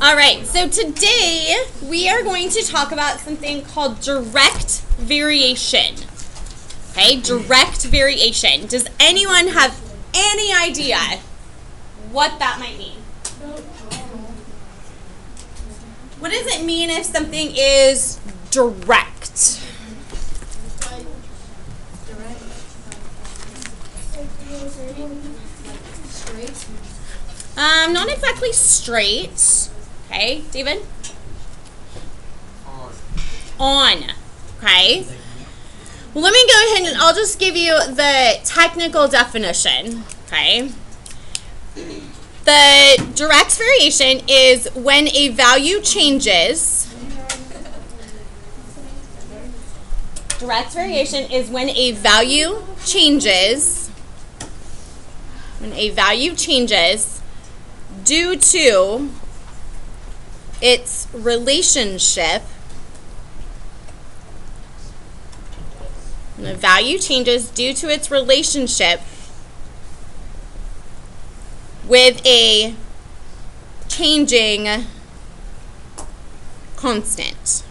All right, so today we are going to talk about something called direct variation. Okay, direct variation. Does anyone have any idea what that might mean? What does it mean if something is direct? Not exactly straight. Okay, David? On. Okay. Well, let me go ahead and I'll just give you the technical definition. Okay. The direct variation is when a value changes. Direct variation is when a value changes. When a value changes due to its relationship. When the value changes due to its relationship with a changing constant.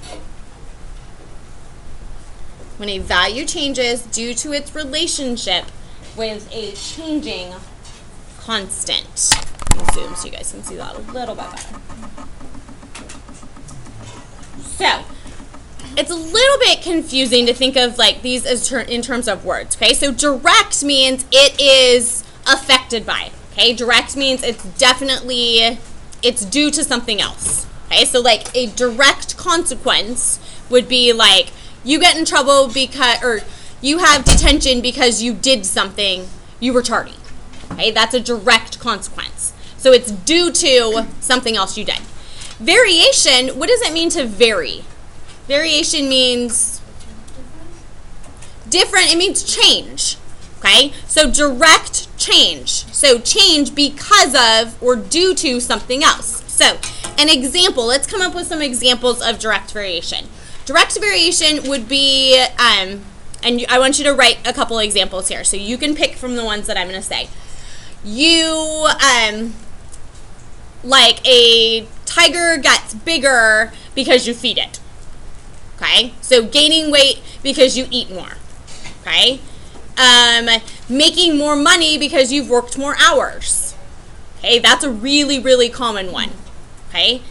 When a value changes due to its relationship with a changing constant. Let me zoom so you guys can see that a little bit better. So, it's a little bit confusing to think of like these as in terms of words, okay? So direct means it is affected by, okay? Direct means it's due to something else, okay? So like a direct consequence would be like you get in trouble because, or you have detention because you did something, you were tardy, okay? That's a direct consequence. So it's due to something else you did. Variation, what does it mean to vary? Variation means different. It means change, okay? So direct change. So change because of or due to something else. So an example, let's come up with some examples of direct variation. Direct variation would be, and I want you to write a couple examples here. So you can pick from the ones that I'm going to say. You, like a tiger gets bigger because you feed it. Okay, so gaining weight because you eat more. Okay, making more money because you've worked more hours. Okay, that's a really, really common one. Okay,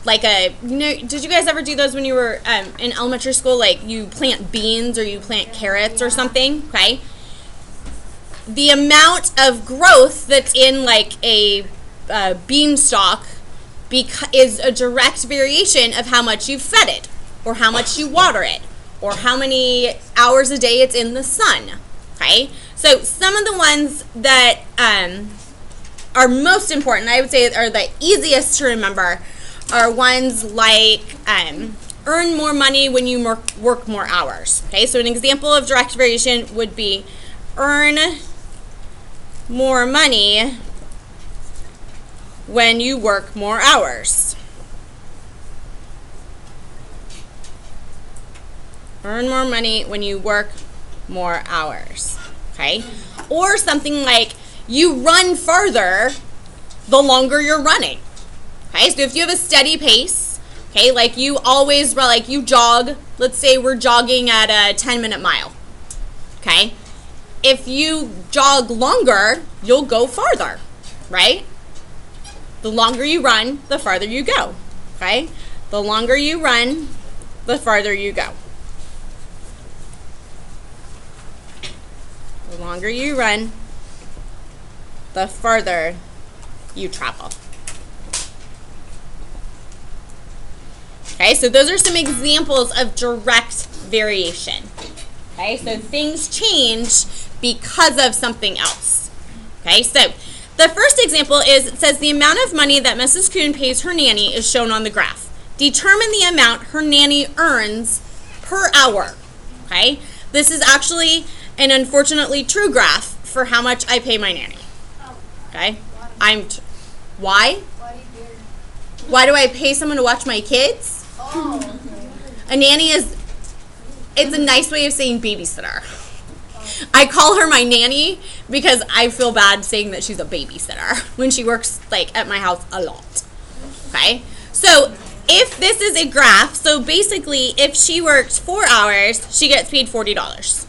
did you guys ever do those when you were in elementary school? Like you plant beans or you plant carrots or something. Okay, the amount of growth that's in like a beanstalk is a direct variation of how much you've fed it, or how much you water it, or how many hours a day it's in the sun. Okay, so some of the ones that are most important, I would say, are the easiest to remember, are ones like earn more money when you work more hours. Okay, so an example of direct variation would be earn more money when you work more hours. Earn more money when you work more hours. Okay? Or something like you run farther the longer you're running. Okay? So if you have a steady pace, okay, like you always like you jog, let's say we're jogging at a 10-minute mile. Okay? If you jog longer, you'll go farther, right? The longer you run, the farther you go, okay? The longer you run, the farther you go. The longer you run, the farther you travel. Okay, so those are some examples of direct variation. Okay, so things change because of something else. Okay, so the first example is, it says the amount of money that Mrs. Coon pays her nanny is shown on the graph. Determine the amount her nanny earns per hour. Okay, this is actually an unfortunately true graph for how much I pay my nanny. Okay, why? Why do I pay someone to watch my kids? A nanny it's a nice way of saying babysitter. I call her my nanny because I feel bad saying that she's a babysitter when she works like at my house a lot. Okay? So if this is a graph, so basically if she worked 4 hours, she gets paid $40.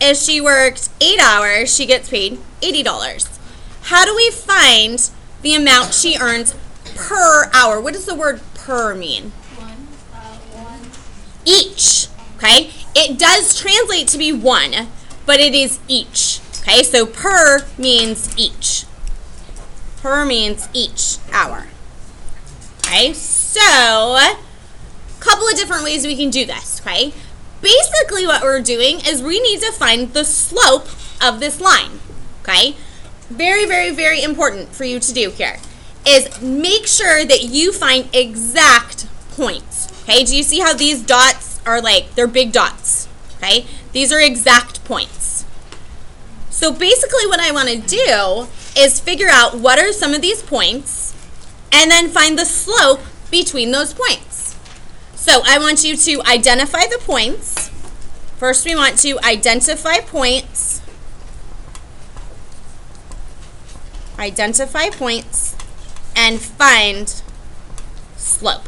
If she worked 8 hours, she gets paid $80. How do we find the amount she earns per hour? What does the word per mean? One. Each. Okay? It does translate to be one, but it is each. Okay? So per means each. Per means each hour. Okay? So, a couple of different ways we can do this. Okay? Basically what we're doing is we need to find the slope of this line. Okay? Very, very, very important for you to do here is make sure that you find exact points. Okay, do you see how these dots are like, they're big dots, okay? These are exact points. So basically what I want to do is figure out what are some of these points and then find the slope between those points. So I want you to identify the points. First we want to identify points. Identify points and find slope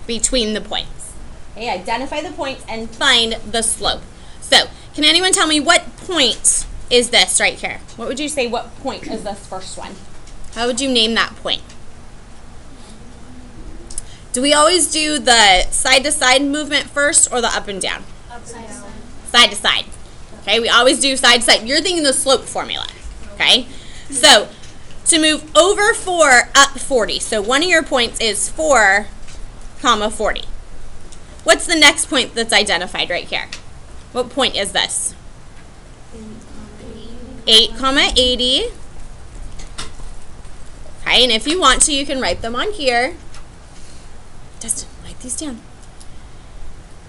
between the points. Okay, identify the points and find the slope. So, can anyone tell me what point is this right here? What would you say, what point is this first one? How would you name that point? Do we always do the side-to-side movement first or the up and down? Upside down. Side to side. Okay, we always do side to side. You're thinking the slope formula. Okay, so to move over 4 up 40. So one of your points is 4, comma 40. What's the next point that's identified right here? What point is this? 8, comma 80. Okay, and if you want to, you can write them on here. Dustin, write these down.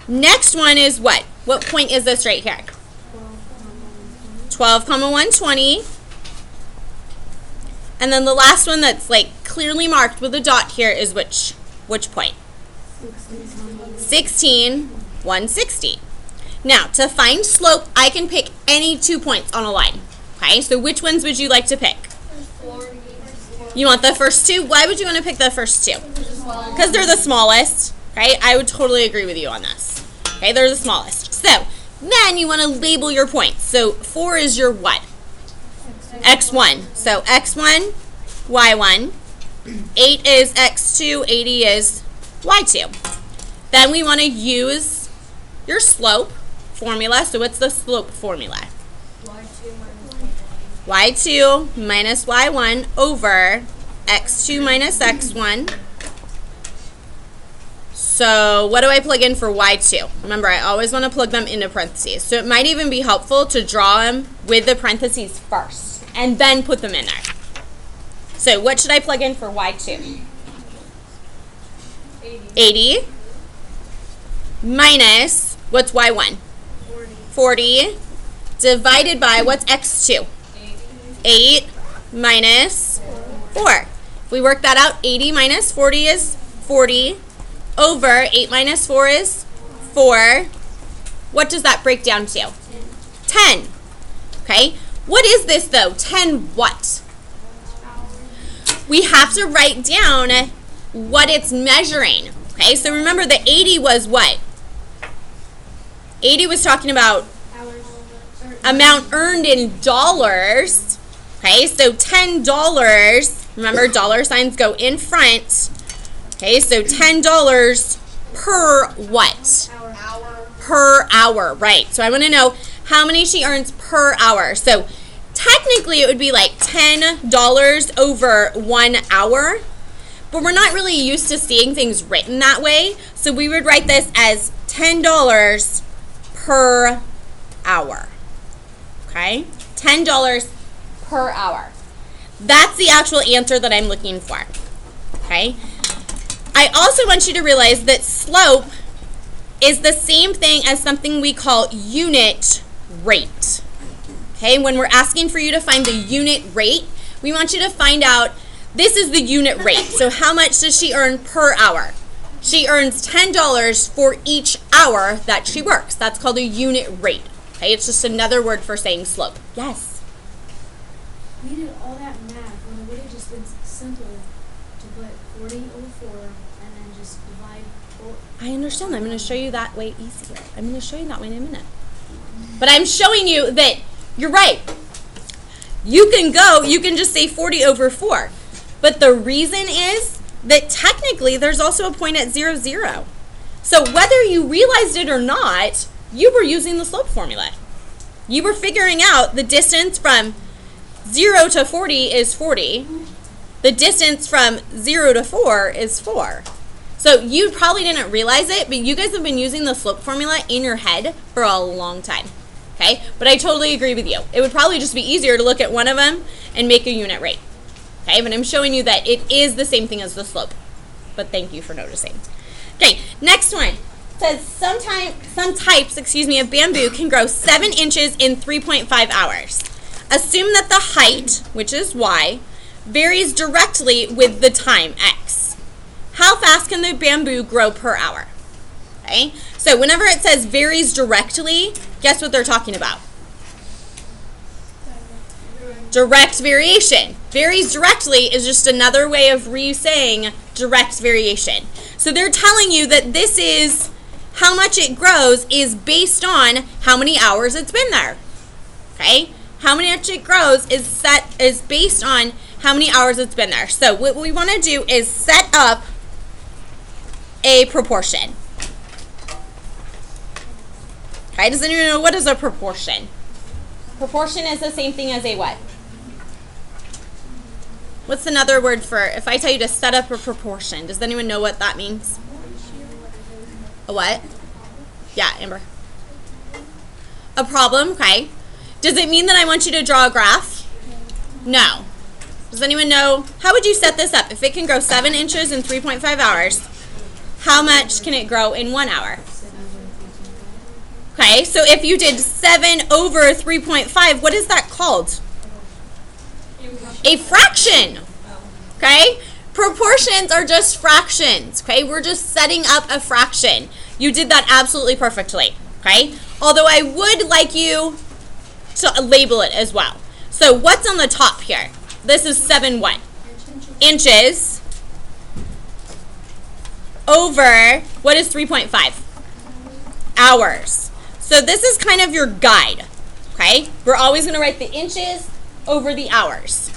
Next one is what? What point is this right here? 12, comma 120. And then the last one that's like clearly marked with a dot here is which point? 16, 160. Now, to find slope, I can pick any 2 points on a line. Okay, so which ones would you like to pick? You want the first 2? Why would you want to pick the first 2? Because they're the smallest. Okay, I would totally agree with you on this. Okay, they're the smallest. So, then you want to label your points. So, 4 is your what? X1. So, X1, Y1. 8 is X2, 80 is Y2. Then we want to use your slope formula. So, what's the slope formula? Y2 minus Y1 over X2 minus X1. So what do I plug in for Y2? Remember, I always want to plug them into parentheses. So it might even be helpful to draw them with the parentheses first and then put them in there. So what should I plug in for Y2? 80 minus, what's Y1? 40 divided by, what's X2? 8 minus 4. If we work that out, 80 minus 40 is 40 over 8 minus 4 is 4. What does that break down to? 10. Okay. What is this though? 10 what? We have to write down what it's measuring. Okay. So remember the 80 was what? 80 was talking about amount earned in dollars. Okay, so $10, remember dollar signs go in front. Okay, so $10 per what? Hour. Per hour, right. So I want to know how many she earns per hour. So technically it would be like $10 over 1 hour, but we're not really used to seeing things written that way. So we would write this as $10 per hour. Okay, $10 per hour. That's the actual answer that I'm looking for. Okay. I also want you to realize that slope is the same thing as something we call unit rate. Okay, when we're asking for you to find the unit rate, we want you to find out this is the unit rate. So how much does she earn per hour? She earns $10 for each hour that she works. That's called a unit rate. Okay, it's just another word for saying slope. Yes? We did all that math when it would have just been simple to put 40 over 4 and then just divide 4. I understand. I'm going to show you that way easier. I'm going to show you that way in a minute. But I'm showing you that you're right. You can just say 40 over 4. But the reason is that technically there's also a point at 0, 0. So whether you realized it or not, you were using the slope formula. You were figuring out the distance from 0 to 40 is 40. The distance from 0 to 4 is 4. So you probably didn't realize it, but you guys have been using the slope formula in your head for a long time. Okay? But I totally agree with you. It would probably just be easier to look at one of them and make a unit rate. Okay? But I'm showing you that it is the same thing as the slope. But thank you for noticing. Okay, next one. It says some types of bamboo can grow 7 inches in 3.5 hours. Assume that the height, which is y, varies directly with the time, x. How fast can the bamboo grow per hour? Okay, so whenever it says varies directly, guess what they're talking about? Direct variation. Varies directly is just another way of re-saying direct variation. So they're telling you that this is how much it grows is based on how many hours it's been there. Okay? How much it grows is based on how many hours it's been there. So what we want to do is set up a proportion. Okay, does anyone know what is a proportion? Proportion is the same thing as a what? What's another word for, if I tell you to set up a proportion, does anyone know what that means? A what? Yeah, Amber. A problem, okay. Does it mean that I want you to draw a graph? No. Does anyone know, how would you set this up? If it can grow 7 inches in 3.5 hours, how much can it grow in 1 hour? Okay, so if you did 7 over 3.5, what is that called? A fraction. Okay? Proportions are just fractions. Okay? We're just setting up a fraction. You did that absolutely perfectly. Okay? Although I would like you to label it as well. So what's on the top here? This is 7 what? Inches over, what is 3.5? Hours. So this is kind of your guide. Okay? We're always going to write the inches over the hours.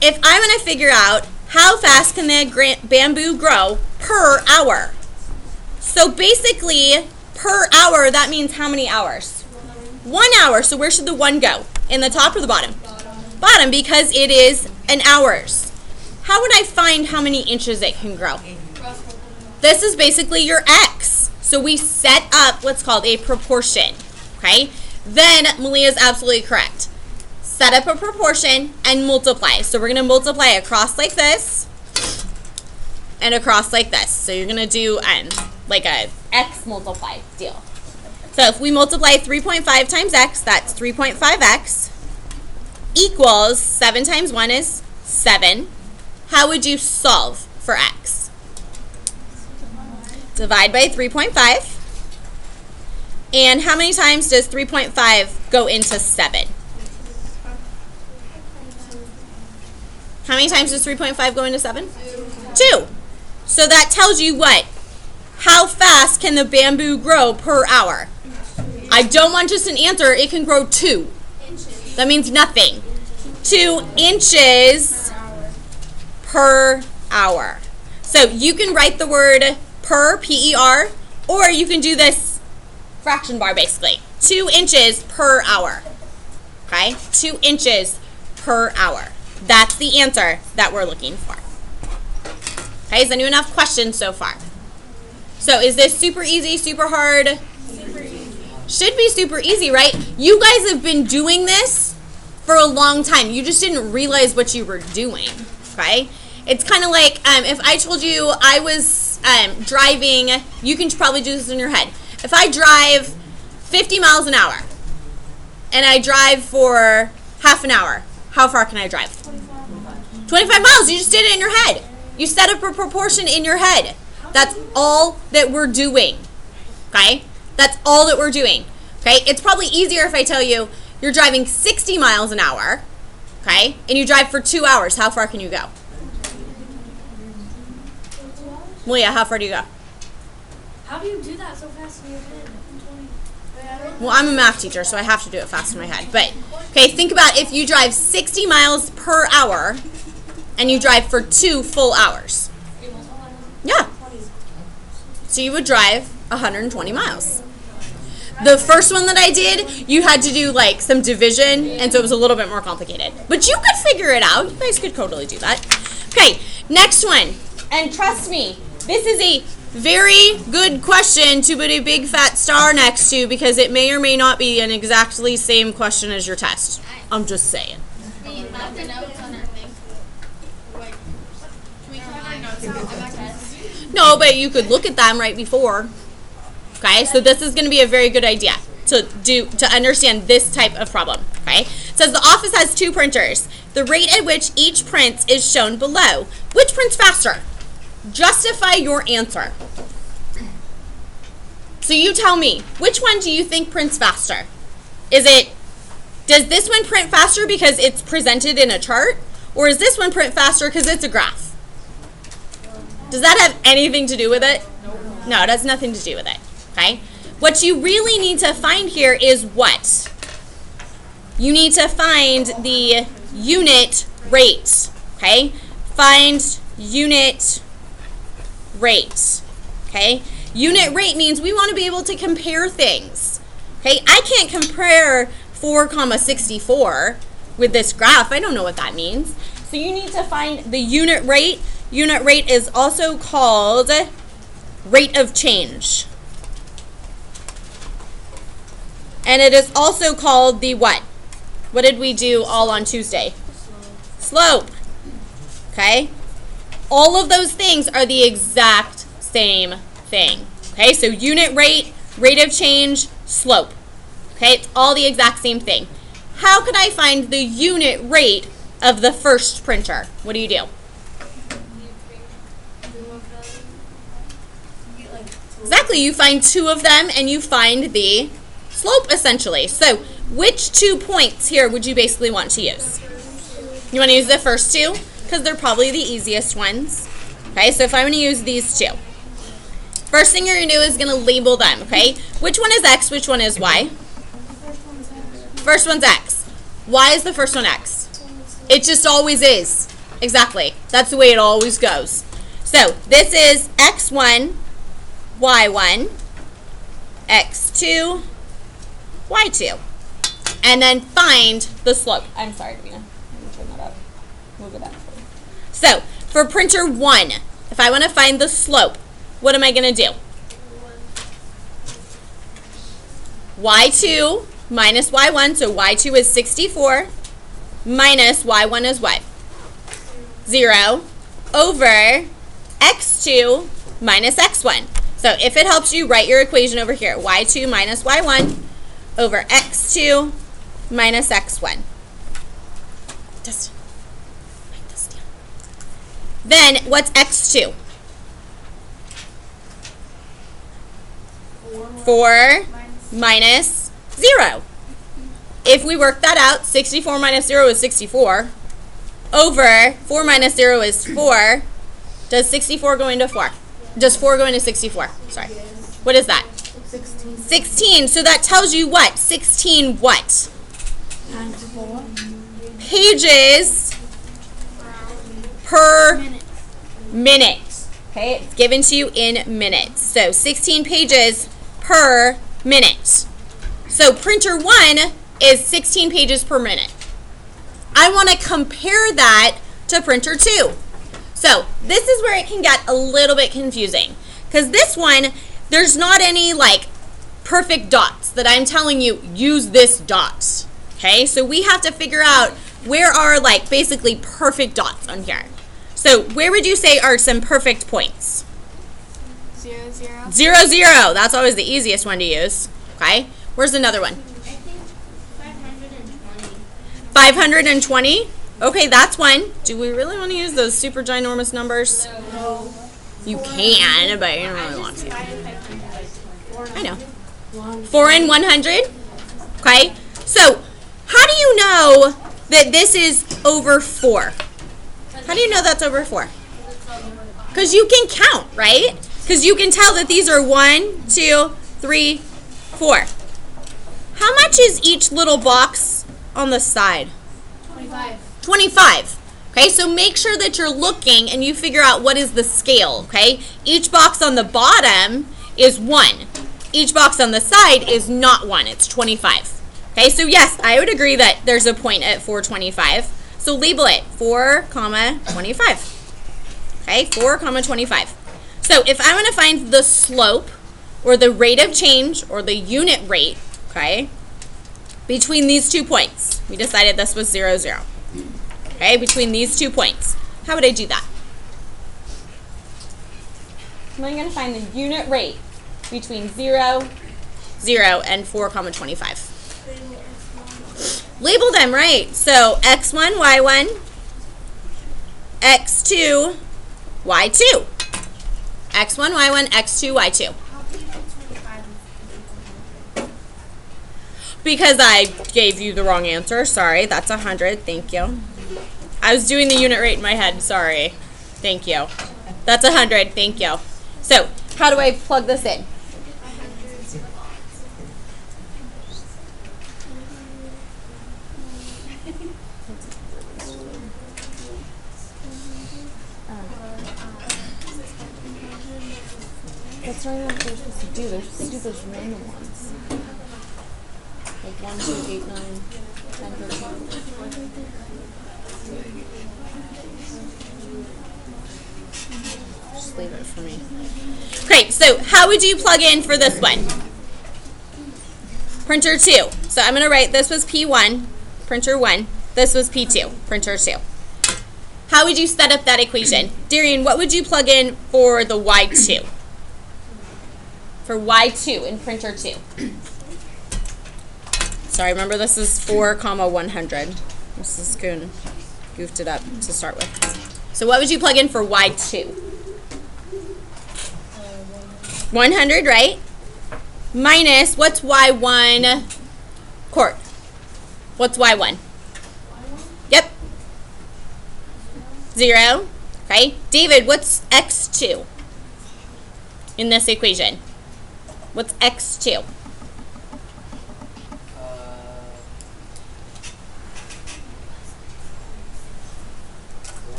If I'm going to figure out how fast can the bamboo grow per hour. So basically, per hour, that means how many hours? 1 hour. So where should the 1 go? In the top or the bottom? Bottom, because it is an hours. How would I find how many inches it can grow? This is basically your x. So we set up what's called a proportion. Okay? Then Malia is absolutely correct. Set up a proportion and multiply. So we're going to multiply across like this and across like this. So you're going to do like a x multiply deal. So if we multiply 3.5 times x, that's 3.5x equals 7 times 1 is 7. How would you solve for x? Divide by 3.5. And how many times does 3.5 go into 7? How many times does 3.5 go into 7? 2. So that tells you what? How fast can the bamboo grow per hour? I don't want just an answer. It can grow 2. That means nothing. 2 inches per hour. So you can write the word per, P-E-R, or you can do this fraction bar basically. 2 inches per hour. Okay? 2 inches per hour. That's the answer that we're looking for. Okay, does anyone have questions so far? So is this super easy, super hard? Super easy. Should be super easy, right? You guys have been doing this for a long time. You just didn't realize what you were doing, okay? It's kind of like if I told you I was driving, you can probably do this in your head. If I drive 50 miles an hour and I drive for half an hour, how far can I drive? 25 miles. You just did it in your head. You set up a proportion in your head. That's all that we're doing. Okay? That's all that we're doing. Okay, it's probably easier if I tell you you're driving 60 miles an hour, okay, and you drive for 2 hours. How far can you go? Well, yeah, how far do you go? How do you do that so fast in your head? Well, I'm a math teacher, so I have to do it fast in my head. But, okay, think about if you drive 60 miles per hour and you drive for 2 full hours. Yeah. So you would drive 120 miles. The first one that I did, you had to do like some division, and so it was a little bit more complicated. But you could figure it out. You guys could totally do that. Okay, next one. And trust me, this is a very good question to put a big fat star next to because it may or may not be an exactly same question as your test. I'm just saying. We have the notes on our thing. Like, can we have our notes on our test? No, but you could look at them right before. Okay, so this is going to be a very good idea to understand this type of problem. Okay, it says the office has 2 printers. The rate at which each prints is shown below. Which prints faster? Justify your answer. So you tell me, which one do you think prints faster? Does this one print faster because it's presented in a chart? Or is this one print faster because it's a graph? Does that have anything to do with it? No, it has nothing to do with it. Okay? What you really need to find here is what? You need to find the unit rate. Okay? Find unit rate. Okay? Unit rate means we want to be able to compare things. Okay? I can't compare 4,64 with this graph. I don't know what that means. So you need to find the unit rate. Unit rate is also called rate of change. And it is also called the what? What did we do all on Tuesday? Slope. Okay? All of those things are the exact same thing. Okay? So unit rate, rate of change, slope. Okay? It's all the exact same thing. How could I find the unit rate of the first printer? What do you do? Exactly. You find 2 of them and you find the slope essentially. So which 2 points here would you basically want to use? You want to use the first 2 because they're probably the easiest ones. Okay, so if I'm going to use these 2, first thing you're going to do is going to label them. Okay, which one is X, which one is Y? First one's X. Why is the first one X? It just always is. Exactly. That's the way it always goes. So this is X1, Y1, X2, Y2. And then find the slope. I'm sorry, Davina. Let me turn that up. We'll go back. So for printer 1, if I want to find the slope, what am I going to do? Y2 minus Y1, so Y2 is 64, minus Y1 is what? 0, over X2 minus X1. So if it helps you, write your equation over here. Y2 minus Y1 over X2 minus X1. Just write this down. Then what's X2? 4 minus 0. If we work that out, 64 minus 0 is 64. Over 4 minus 0 is 4. Does 64 go into 4? Does 4 go into 64? Sorry. What is that? 16. 16. So that tells you what? 16 what? Times 4. Pages per minute. Okay, it's given to you in minutes. So 16 pages per minute. So printer 1 is 16 pages per minute. I want to compare that to printer 2. So this is where it can get a little bit confusing because this one, there's not any like perfect dots that I'm telling you, use this dot. Okay, so we have to figure out where are like basically perfect dots on here. So where would you say are some perfect points? 0, 0. 0, 0. That's always the easiest one to use. Okay, where's another one? I think 520. 520? Okay, that's one. Do we really want to use those super ginormous numbers? No. You can, but you don't really want to. I know. 4 and 100? Okay. So, how do you know that this is over 4? How do you know that's over 4? Because you can count, right? Because you can tell that these are 1, 2, 3, 4. How much is each little box on the side? 25. 25. Okay, so make sure that you're looking and you figure out what is the scale, okay? Each box on the bottom is 1. Each box on the side is not 1. It's 25. Okay, so yes, I would agree that there's a point at 425. So label it 4, 25. Okay, 4, 25. So if I want to find the slope or the rate of change or the unit rate, okay, between these 2 points, we decided this was 0, 0. Okay, between these 2 points, how would I do that? I'm going to find the unit rate between 0, 0, and 4, 25. Label them, right? So x1, y1, x2, y2. x1, y1, x2, y2. Because I gave you the wrong answer. Sorry, that's 100. Thank you. I was doing the unit rate in my head. Sorry. Thank you. That's 100. Thank you. So, how do I plug this in? That's not what they're supposed to do. They're supposed to do those random ones. Like 1, 2, 8, 9, 10, 13. Just leave it for me. Great, so how would you plug in for this one? Printer 2. So I'm going to write this was P1, printer 1. This was P2, printer 2. How would you set up that equation? Darian, what would you plug in for the Y2? For Y2 in printer 2. Sorry, remember this is 4, 100. Mrs. Kuhn goofed it up to start with. So what would you plug in for Y2? 100, right? Minus, what's Y1? Court. What's Y1? Yep. 0. Okay. David, what's X2 in this equation? What's X2?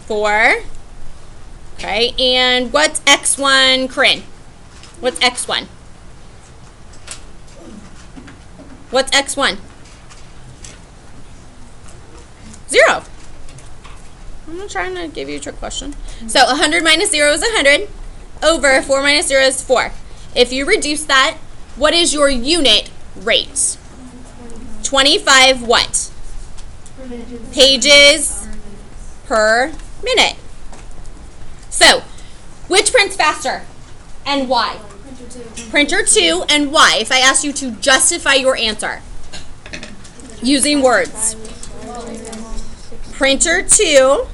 4. Okay, and what's X1, Corinne? What's X1? What's X1? 0. I'm not trying to give you a trick question. So 100 minus 0 is 100. Over 4 minus 0 is 4. If you reduce that, what is your unit rate? 25 what? Pages per minute. So, which prints faster and why? Printer 2 and why? If I asked you to justify your answer using words. Printer 2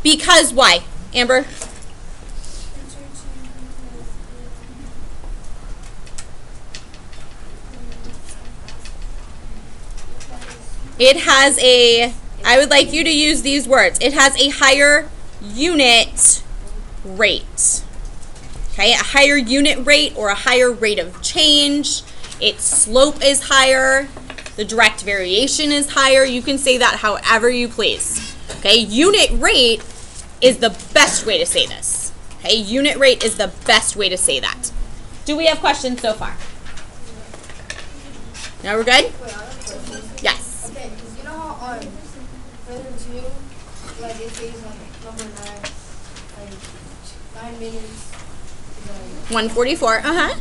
because why? Amber? It has a, I would like you to use these words. It has a higher unit rate. Okay, a higher unit rate or a higher rate of change. Its slope is higher. The direct variation is higher. You can say that however you please. Okay, unit rate is the best way to say this. Okay, unit rate is the best way to say that. Do we have questions so far? Now we're good? Yes. Okay, because you know how further 2, like it says like number 9, like 9 minutes. 144, uh-huh. Right?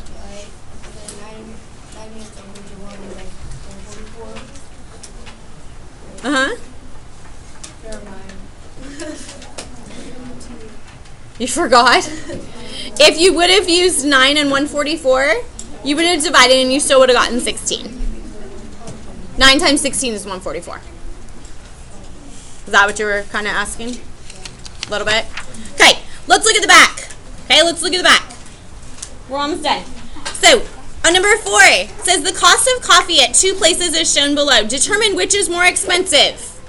And then 9 minutes on page 1 is like 144. Uh-huh. Never mind. You forgot? If you would have used 9 and 144, you would have divided and you still would have gotten 16. 9 times 16 is 144. Is that what you were kind of asking? A little bit? Okay, let's look at the back. Okay, let's look at the back. We're almost done. So, on number 4, says the cost of coffee at 2 places is shown below. Determine which is more expensive.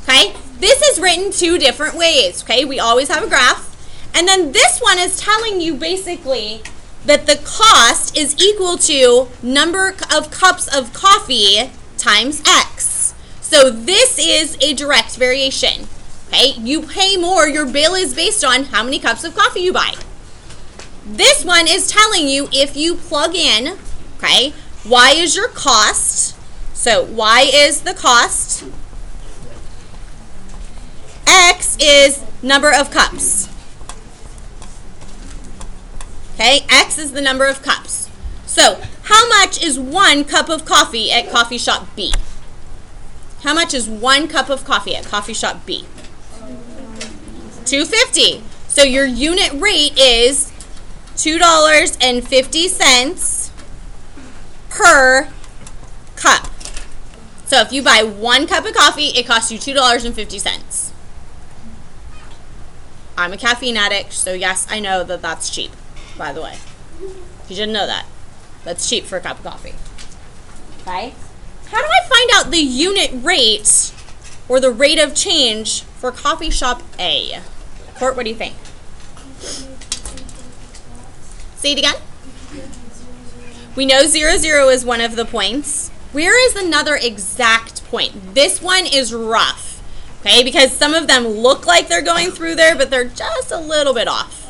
Okay? This is written 2 different ways. Okay? We always have a graph. And then this one is telling you basically that the cost is equal to number of cups of coffee times X. So this is a direct variation. Okay? You pay more. Your bill is based on how many cups of coffee you buy. This one is telling you if you plug in, okay, Y is your cost. So Y is the cost. X is number of cups. Okay, X is the number of cups. So how much is 1 cup of coffee at coffee shop B? How much is 1 cup of coffee at coffee shop B? $2.50. So your unit rate is $2.50 per cup. So if you buy 1 cup of coffee, it costs you $2.50. I'm a caffeine addict, so yes, I know that that's cheap, by the way. If you didn't know that, that's cheap for a cup of coffee. Okay? How do I find out the unit rate or the rate of change for coffee shop A? Court, what do you think? Say it again. We know 0, 0 is one of the points. Where is another exact point? This one is rough, okay, because some of them look like they're going through there, but they're just a little bit off.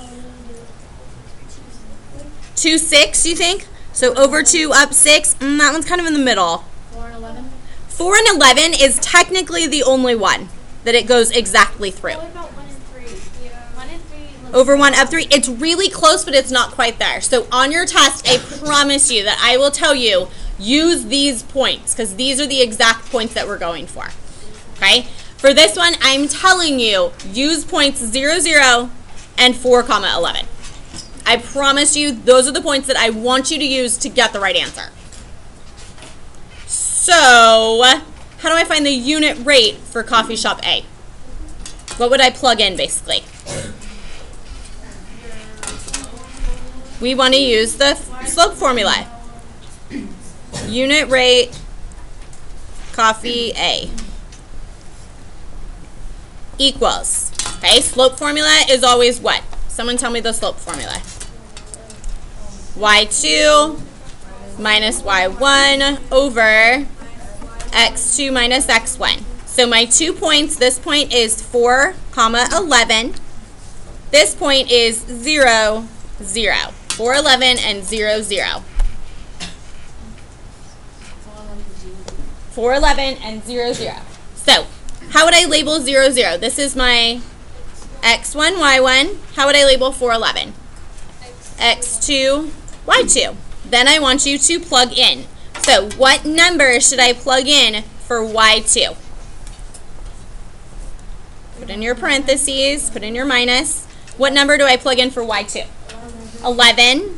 2, 6, you think? So over 2, up 6. That one's kind of in the middle. 4 and 11. 4 and 11 is technically the only one that it goes exactly through. What about 1 and 3? Yeah. 1 and 3. Over 1, up 3. It's really close, but it's not quite there. So on your test, I promise you that I will tell you, use these points, because these are the exact points that we're going for. Okay? For this one, I'm telling you, use points 0, 0, and 4, 11. I promise you, those are the points that I want you to use to get the right answer. So, how do I find the unit rate for coffee shop A? What would I plug in, basically? We want to use the slope formula. Unit rate, coffee A. Equals. Okay, slope formula is always what? Someone tell me the slope formula. Y2 minus Y1 over X2 minus X1. So my 2 points, this point is 4, 11. This point is 0, 0. 4, 11, and 0, 0. 4, 11, and 0, 0. So, how would I label 0, 0? This is my X1, Y1. How would I label 4, 11? X2, Y2. Then I want you to plug in. So, what number should I plug in for Y2? Put in your parentheses, put in your minus. What number do I plug in for Y2? 11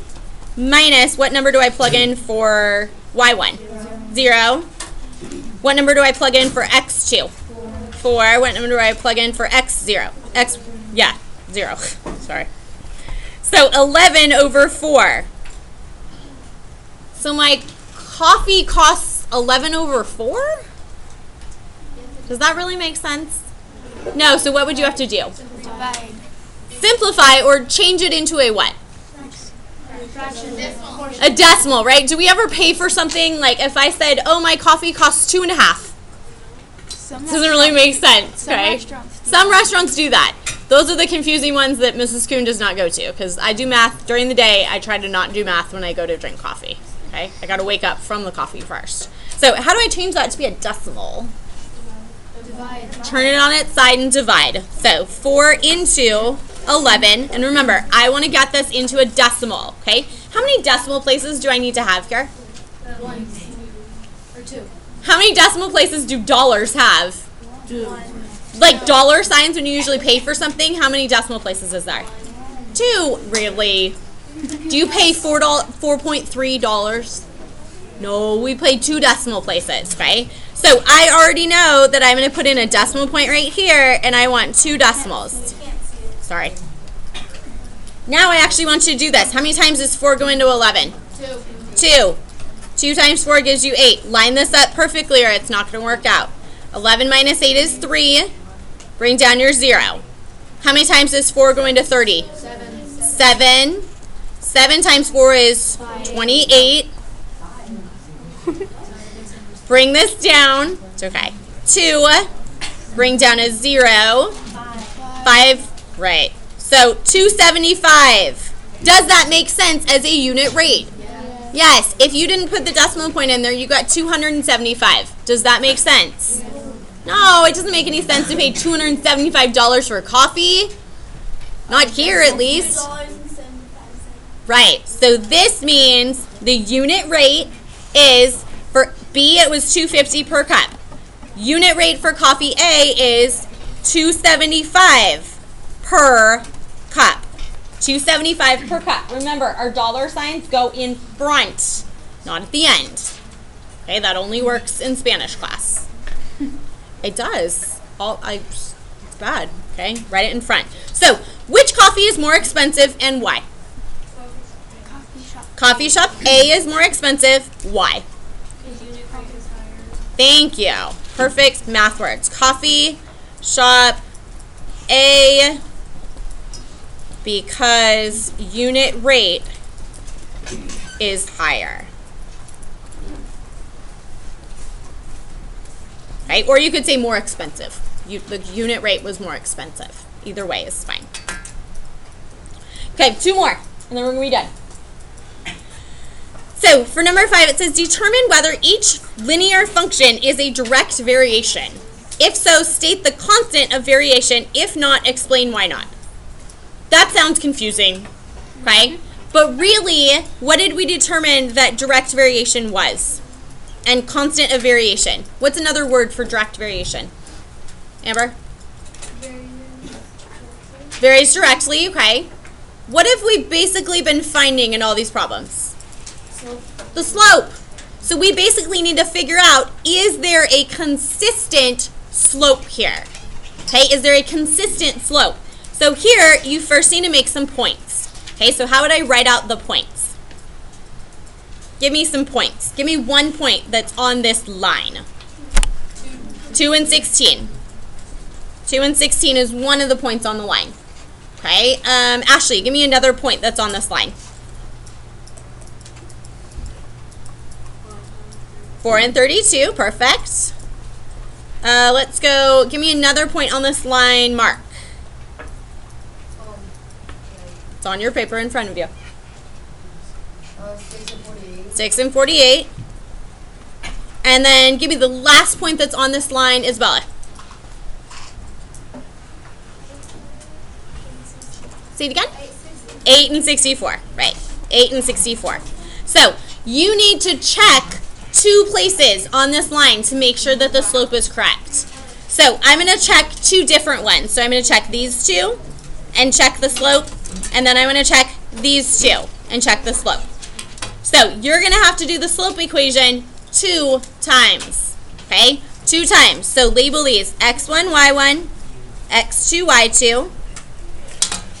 minus what number do I plug in for Y1? 0. What number do I plug in for X2? 4. What number do I plug in for X0? 0. Sorry. So 11 over 4. So my coffee costs 11 over 4? Does that really make sense? No, so what would you have to do? Divide. Simplify or change it into a what? Fraction. A decimal, right? Do we ever pay for something like if I said, oh, my coffee costs 2.5? Doesn't really make sense, okay? Some restaurants do that. Those are the confusing ones that Mrs. Kuhn does not go to because I do math during the day. I try to not do math when I go to drink coffee, okay? I got to wake up from the coffee first. So how do I change that to be a decimal? Divide. Turn it on its side and divide. So 4 into 11. And remember, I want to get this into a decimal, okay? How many decimal places do I need to have here? 1 or 2. How many decimal places do dollars have? 2. Like dollar signs when you usually pay for something, how many decimal places is there? 2, really? Do you pay $4.3? No, we pay 2 decimal places, right? So I already know that I'm going to put in a decimal point right here, and I want 2 decimals. Sorry. Now I actually want you to do this. How many times does 4 go into 11? 2. 2 times 4 gives you 8. Line this up perfectly or it's not going to work out. 11 minus 8 is 3. Bring down your 0. How many times does 4 go into 30? 7. 7 times 4 is 28. Bring this down. It's okay. 2. Bring down a 0. 5. Right. So 275. Does that make sense as a unit rate? Yes. If you didn't put the decimal point in there, you got 275. Does that make sense? No, it doesn't make any sense to pay $275 for coffee. Not here, at least. Right. So this means the unit rate is, for B, it was $2.50 per cup. Unit rate for coffee A is $2.75 per cup. $2.75 per cup. Remember, our dollar signs go in front, not at the end. Okay, that only works in Spanish class. It does. It's bad. Okay, write it in front. So, which coffee is more expensive and why? Coffee shop A is more expensive. Why? Thank you. Perfect math words. Coffee shop A, because unit rate is higher. Right? Or you could say more expensive. The unit rate was more expensive. Either way is fine. Okay, 2 more, and then we're going to be done. So, for number 5, it says, determine whether each linear function is a direct variation. If so, state the constant of variation. If not, explain why not. That sounds confusing, okay? But really, what did we determine that direct variation was? And constant of variation. What's another word for direct variation? Amber? Varies directly, okay. What have we basically been finding in all these problems? The slope. So we basically need to figure out, is there a consistent slope here? Okay, is there a consistent slope? So here, you first need to make some points. Okay, so how would I write out the points? Give me some points. Give me one point that's on this line. 2 and 16. 2 and 16 is one of the points on the line. Okay, Ashley, give me another point that's on this line. 4 and 32, perfect. Let's go, give me another point on this line, Mark. It's on your paper in front of you. 6 and 48. 6 and 48. And then give me the last point that's on this line, Isabella. Say it again? 8 and 64. Right. 8 and 64. So you need to check 2 places on this line to make sure that the slope is correct. So I'm going to check 2 different ones. So I'm going to check these 2 and check the slope. And then I'm going to check these 2 and check the slope. So you're going to have to do the slope equation 2 times. Okay? 2 times. So label these x1, y1, x2, y2.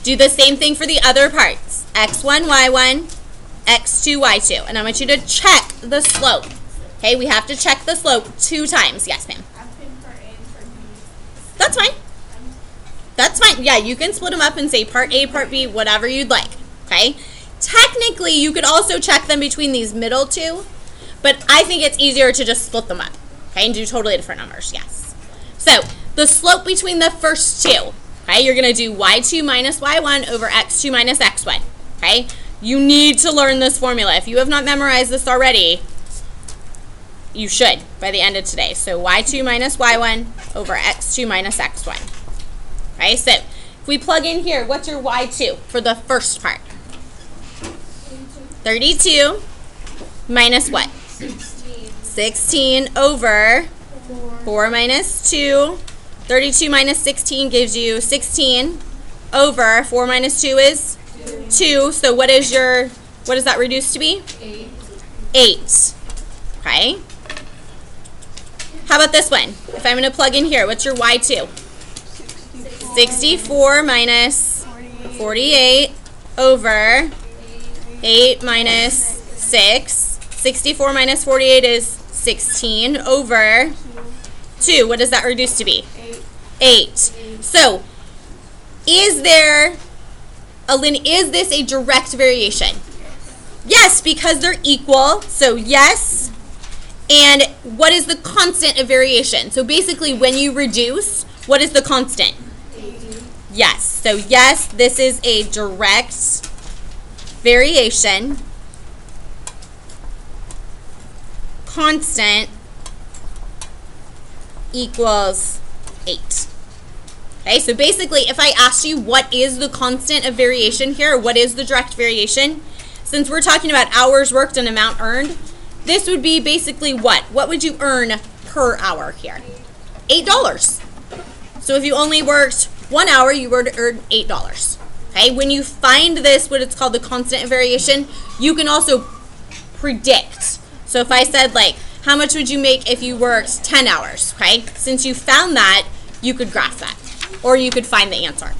Do the same thing for the other parts. x1, y1, x2, y2. And I want you to check the slope. Okay, we have to check the slope 2 times. Yes, ma'am. That's fine. That's fine. Yeah, you can split them up and say part A, part B, whatever you'd like. Okay? Technically, you could also check them between these middle 2, but I think it's easier to just split them up. Okay, and do totally different numbers. Yes. So, the slope between the first 2. Okay, you're going to do y2 minus y1 over x2 minus x1. Okay? You need to learn this formula. If you have not memorized this already, you should by the end of today. So y2 minus y1 over x2 minus x1. Okay, so if we plug in here, what's your y2 for the first part? 32 minus what? 16 over 4 minus 2. 32 minus 16 gives you 16 over 4 minus 2 is 2. So what does that reduce to be? 8. Okay. How about this one? If I'm going to plug in here, what's your y2? 64 minus 48 over 8 minus 6. 64 minus 48 is 16 over 2. What does that reduce to be? 8. So, is this a direct variation? Yes, because they're equal. So, yes. And what is the constant of variation? So, basically, when you reduce, what is the constant? Yes. So, yes, this is a direct variation. Constant equals 8. Okay, so basically, if I asked you what is the constant of variation here, what is the direct variation, since we're talking about hours worked and amount earned, this would be basically what? What would you earn per hour here? $8. So if you only worked 1 hour, you would earn $8. Okay, when you find this, what it's called the constant of variation, you can also predict. So if I said, like, how much would you make if you worked 10 hours, okay? Since you found that, you could graph that. Or you could find the answer,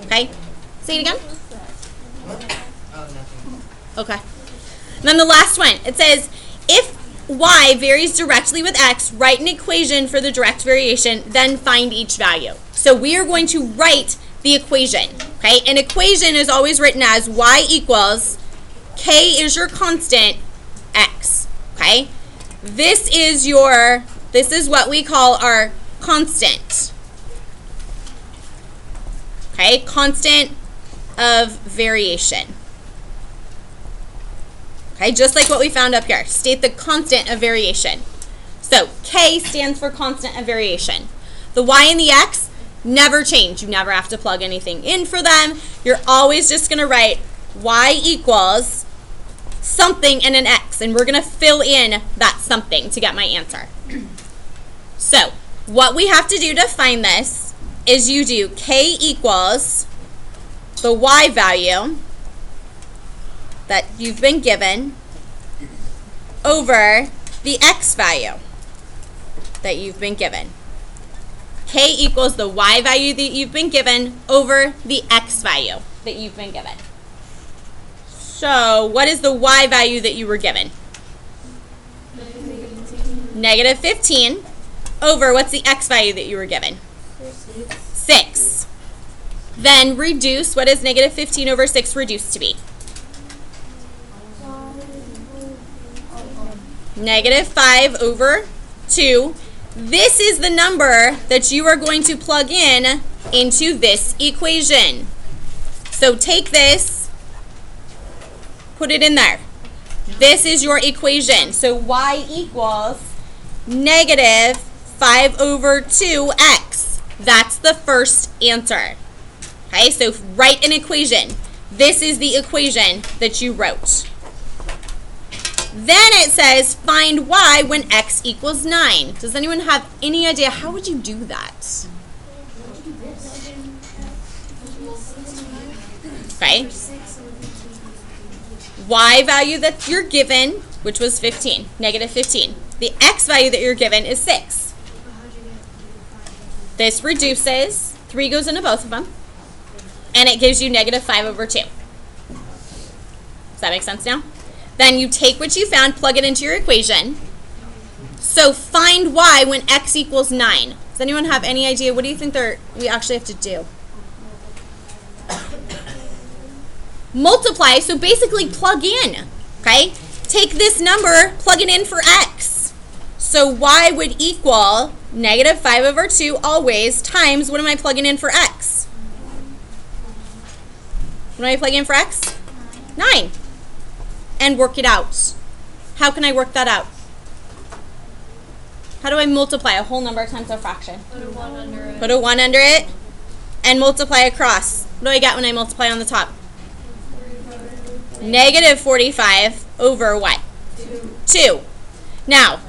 okay? Say it again. Okay. And then the last one, it says, if y varies directly with x, write an equation for the direct variation, then find each value. So we are going to write the equation, okay? An equation is always written as y equals, k is your constant, x, okay? This is what we call our constant. Okay, constant of variation. Okay, just like what we found up here. State the constant of variation. So, K stands for constant of variation. The Y and the X never change. You never have to plug anything in for them. You're always just going to write Y equals something and an X, and we're going to fill in that something to get my answer. So, what we have to do to find this is you do K equals the Y value that you've been given over the X value that you've been given. K equals the Y value that you've been given over the X value that you've been given. So, what is the Y value that you were given? Negative 15 over, what's the X value that you were given? 6. Then reduce, what is negative 15 over 6 reduced to be? Negative 5 over 2. This is the number that you are going to plug in into this equation. So take this, put it in there. This is your equation. So y equals negative 5 over 2x. That's the first answer. Okay, so write an equation. This is the equation that you wrote. Then it says find y when x equals 9. Does anyone have any idea how would you do that? Okay. Y value that you're given, which was 15, negative 15. The x value that you're given is 6. This reduces, 3 goes into both of them, and it gives you negative 5 over 2. Does that make sense now? Then you take what you found, plug it into your equation. So find y when x equals 9. Does anyone have any idea? What do you think we actually have to do? Multiply, so basically plug in, okay? Take this number, plug it in for x. So y would equal negative 5 over 2 always times, what am I plugging in for x? What am I plugging in for x? 9. And work it out. How can I work that out? How do I multiply a whole number times a fraction? Put a 1 under it. Put a 1 under it and multiply across. What do I get when I multiply on the top? Negative 45 over what? 2. Now,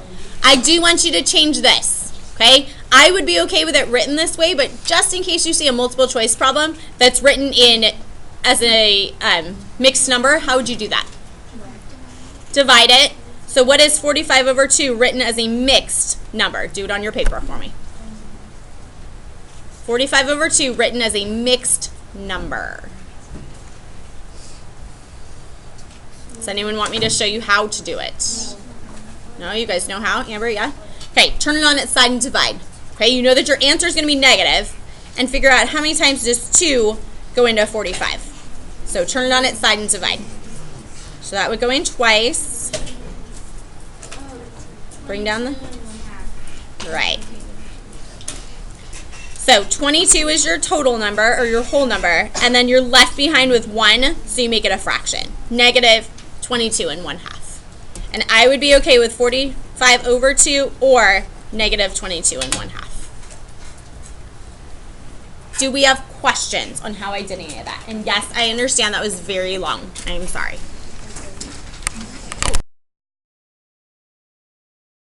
I do want you to change this, okay? I would be okay with it written this way, but just in case you see a multiple choice problem that's written in as a mixed number, how would you do that? Divide it. So what is 45 over 2 written as a mixed number? Do it on your paper for me. 45 over 2 written as a mixed number. Does anyone want me to show you how to do it? No, you guys know how? Amber, yeah? Okay, turn it on its side and divide. Okay, you know that your answer is going to be negative, and figure out how many times does 2 go into 45. So turn it on its side and divide. So that would go in twice. Bring down the... Right. So 22 is your total number, or your whole number, and then you're left behind with 1, so you make it a fraction. Negative 22 and 1/2. And I would be okay with 45 over 2 or negative 22 and 1/2. Do we have questions on how I did any of that? And yes, I understand that was very long. I'm sorry.